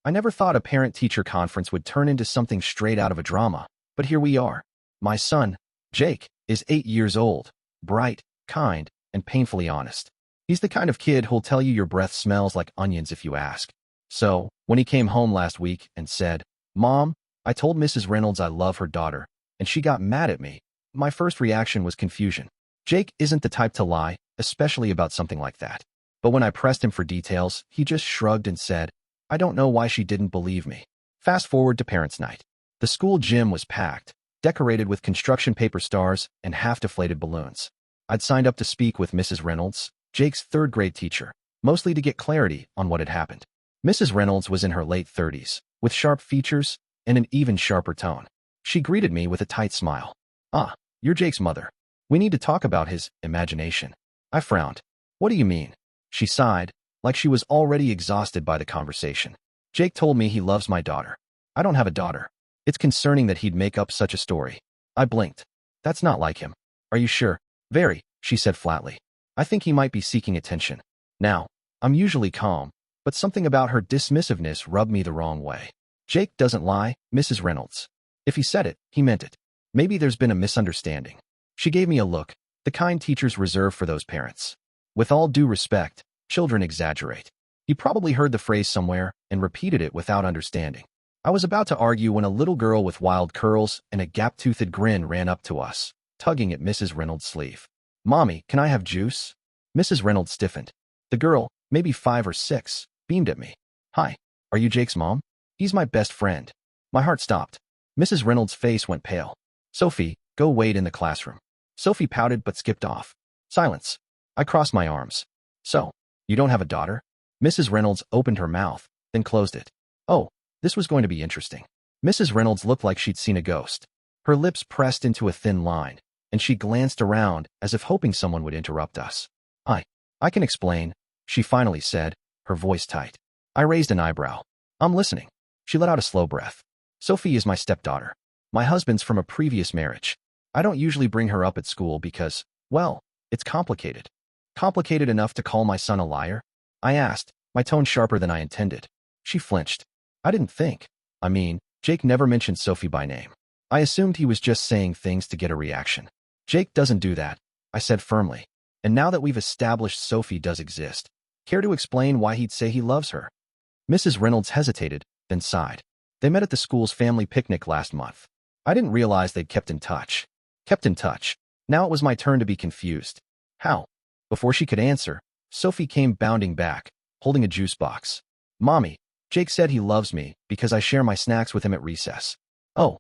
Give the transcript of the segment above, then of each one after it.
I never thought a parent-teacher conference would turn into something straight out of a drama, but here we are. My son, Jake, is 8 years old, bright, kind, and painfully honest. He's the kind of kid who'll tell you your breath smells like onions if you ask. So, when he came home last week and said, "Mom, I told Mrs. Reynolds I love her daughter, and she got mad at me," my first reaction was confusion. Jake isn't the type to lie, especially about something like that. But when I pressed him for details, he just shrugged and said, "I don't know why she didn't believe me." Fast forward to parents' night. The school gym was packed, decorated with construction paper stars and half-deflated balloons. I'd signed up to speak with Mrs. Reynolds, Jake's third-grade teacher, mostly to get clarity on what had happened. Mrs. Reynolds was in her late 30s, with sharp features and an even sharper tone. She greeted me with a tight smile. "Ah, you're Jake's mother. We need to talk about his imagination." I frowned. "What do you mean?" She sighed, like she was already exhausted by the conversation. "Jake told me he loves my daughter. I don't have a daughter. It's concerning that he'd make up such a story." I blinked. "That's not like him." "Are you sure?" "Very," she said flatly. "I think he might be seeking attention." Now, I'm usually calm, but something about her dismissiveness rubbed me the wrong way. "Jake doesn't lie, Mrs. Reynolds. If he said it, he meant it. Maybe there's been a misunderstanding." She gave me a look, the kind teachers reserve for those parents. "With all due respect, children exaggerate." He probably heard the phrase somewhere and repeated it without understanding. I was about to argue when a little girl with wild curls and a gap-toothed grin ran up to us, tugging at Mrs. Reynolds' sleeve. "Mommy, can I have juice?" Mrs. Reynolds stiffened. The girl, maybe 5 or 6, beamed at me. "Hi, are you Jake's mom?" "He's my best friend." My heart stopped. Mrs. Reynolds' face went pale. "Sophie, go wait in the classroom." Sophie pouted but skipped off. Silence. I crossed my arms. "So, you don't have a daughter?" Mrs. Reynolds opened her mouth, then closed it. Oh, this was going to be interesting. Mrs. Reynolds looked like she'd seen a ghost. Her lips pressed into a thin line, and she glanced around as if hoping someone would interrupt us. I can explain," she finally said, her voice tight. I raised an eyebrow. "I'm listening." She let out a slow breath. "Sophie is my stepdaughter. My husband's from a previous marriage. I don't usually bring her up at school because, well, it's complicated." "Complicated enough to call my son a liar?" I asked, my tone sharper than I intended. She flinched. "I didn't think. I mean, Jake never mentioned Sophie by name. I assumed he was just saying things to get a reaction." "Jake doesn't do that," I said firmly. "And now that we've established Sophie does exist, care to explain why he'd say he loves her?" Mrs. Reynolds hesitated, then sighed. "They met at the school's family picnic last month. I didn't realize they'd kept in touch." Kept in touch. Now it was my turn to be confused. "How?" Before she could answer, Sophie came bounding back, holding a juice box. "Mommy, Jake said he loves me because I share my snacks with him at recess." Oh.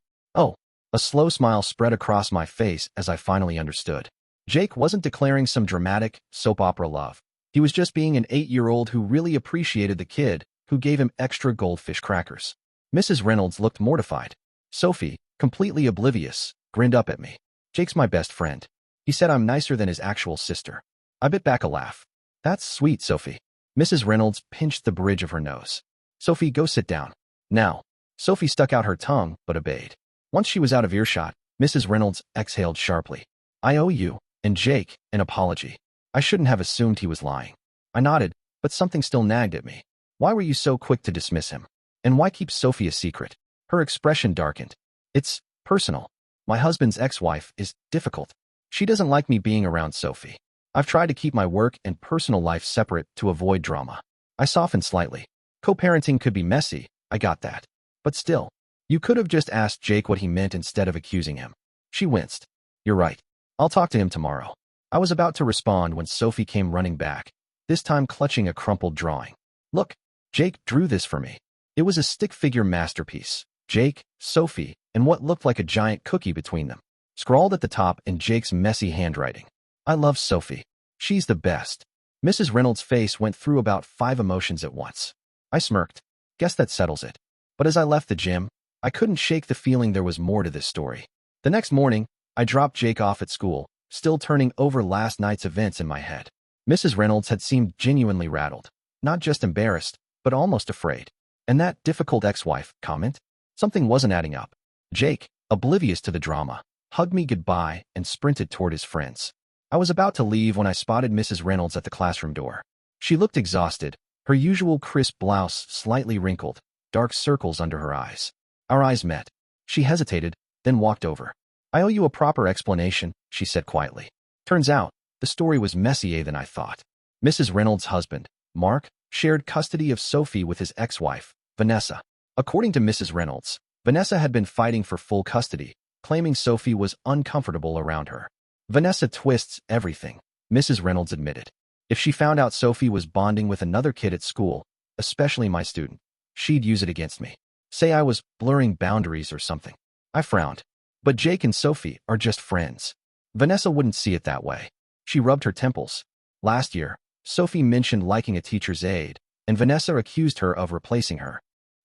A slow smile spread across my face as I finally understood. Jake wasn't declaring some dramatic, soap opera love. He was just being an 8-year-old who really appreciated the kid who gave him extra goldfish crackers. Mrs. Reynolds looked mortified. Sophie, completely oblivious, grinned up at me. "Jake's my best friend. He said I'm nicer than his actual sister." I bit back a laugh. "That's sweet, Sophie." Mrs. Reynolds pinched the bridge of her nose. "Sophie, go sit down." "Now." Sophie stuck out her tongue, but obeyed. Once she was out of earshot, Mrs. Reynolds exhaled sharply. "I owe you, and Jake, an apology. I shouldn't have assumed he was lying." I nodded, but something still nagged at me. "Why were you so quick to dismiss him? And why keep Sophie a secret?" Her expression darkened. "It's personal. My husband's ex-wife is difficult. She doesn't like me being around Sophie. I've tried to keep my work and personal life separate to avoid drama." I softened slightly. "Co-parenting could be messy, I got that. But still, you could have just asked Jake what he meant instead of accusing him." She winced. "You're right. I'll talk to him tomorrow." I was about to respond when Sophie came running back, this time clutching a crumpled drawing. "Look, Jake drew this for me." It was a stick figure masterpiece. Jake, Sophie, and what looked like a giant cookie between them, scrawled at the top in Jake's messy handwriting. "I love Sophie. She's the best." Mrs. Reynolds' face went through about 5 emotions at once. I smirked. Guess that settles it. But as I left the gym, I couldn't shake the feeling there was more to this story. The next morning, I dropped Jake off at school, still turning over last night's events in my head. Mrs. Reynolds had seemed genuinely rattled, not just embarrassed, but almost afraid. And that difficult ex-wife comment? Something wasn't adding up. Jake, oblivious to the drama, hugged me goodbye and sprinted toward his friends. I was about to leave when I spotted Mrs. Reynolds at the classroom door. She looked exhausted, her usual crisp blouse slightly wrinkled, dark circles under her eyes. Our eyes met. She hesitated, then walked over. I owe you a proper explanation, she said quietly. Turns out, the story was messier than I thought. Mrs. Reynolds' husband, Mark, shared custody of Sophie with his ex-wife, Vanessa. According to Mrs. Reynolds, Vanessa had been fighting for full custody, claiming Sophie was uncomfortable around her. Vanessa twists everything, Mrs. Reynolds admitted. If she found out Sophie was bonding with another kid at school, especially my student, she'd use it against me. Say I was blurring boundaries or something. I frowned. But Jake and Sophie are just friends. Vanessa wouldn't see it that way. She rubbed her temples. Last year, Sophie mentioned liking a teacher's aide, and Vanessa accused her of replacing her.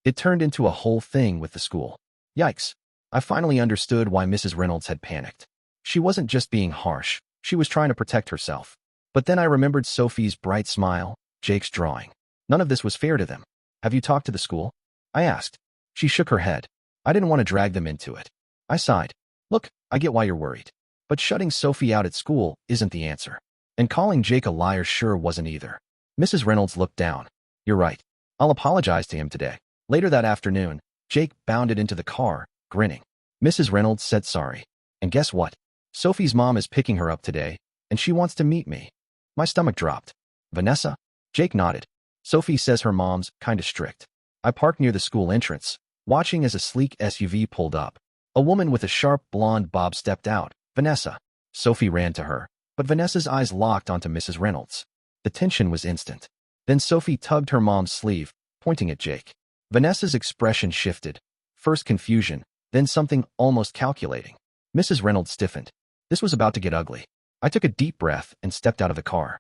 It turned into a whole thing with the school. Yikes. I finally understood why Mrs. Reynolds had panicked. She wasn't just being harsh, she was trying to protect herself. But then I remembered Sophie's bright smile, Jake's drawing. None of this was fair to them. Have you talked to the school? I asked. She shook her head. I didn't want to drag them into it. I sighed. Look, I get why you're worried. But shutting Sophie out at school isn't the answer. And calling Jake a liar sure wasn't either. Mrs. Reynolds looked down. You're right. I'll apologize to him today. Later that afternoon, Jake bounded into the car, grinning. Mrs. Reynolds said sorry. And guess what? Sophie's mom is picking her up today, and she wants to meet me. My stomach dropped. Vanessa? Jake nodded. Sophie says her mom's kinda strict. I parked near the school entrance, watching as a sleek SUV pulled up. A woman with a sharp blonde bob stepped out. Vanessa. Sophie ran to her, but Vanessa's eyes locked onto Mrs. Reynolds. The tension was instant. Then Sophie tugged her mom's sleeve, pointing at Jake. Vanessa's expression shifted. First confusion, then something almost calculating. Mrs. Reynolds stiffened. This was about to get ugly. I took a deep breath and stepped out of the car.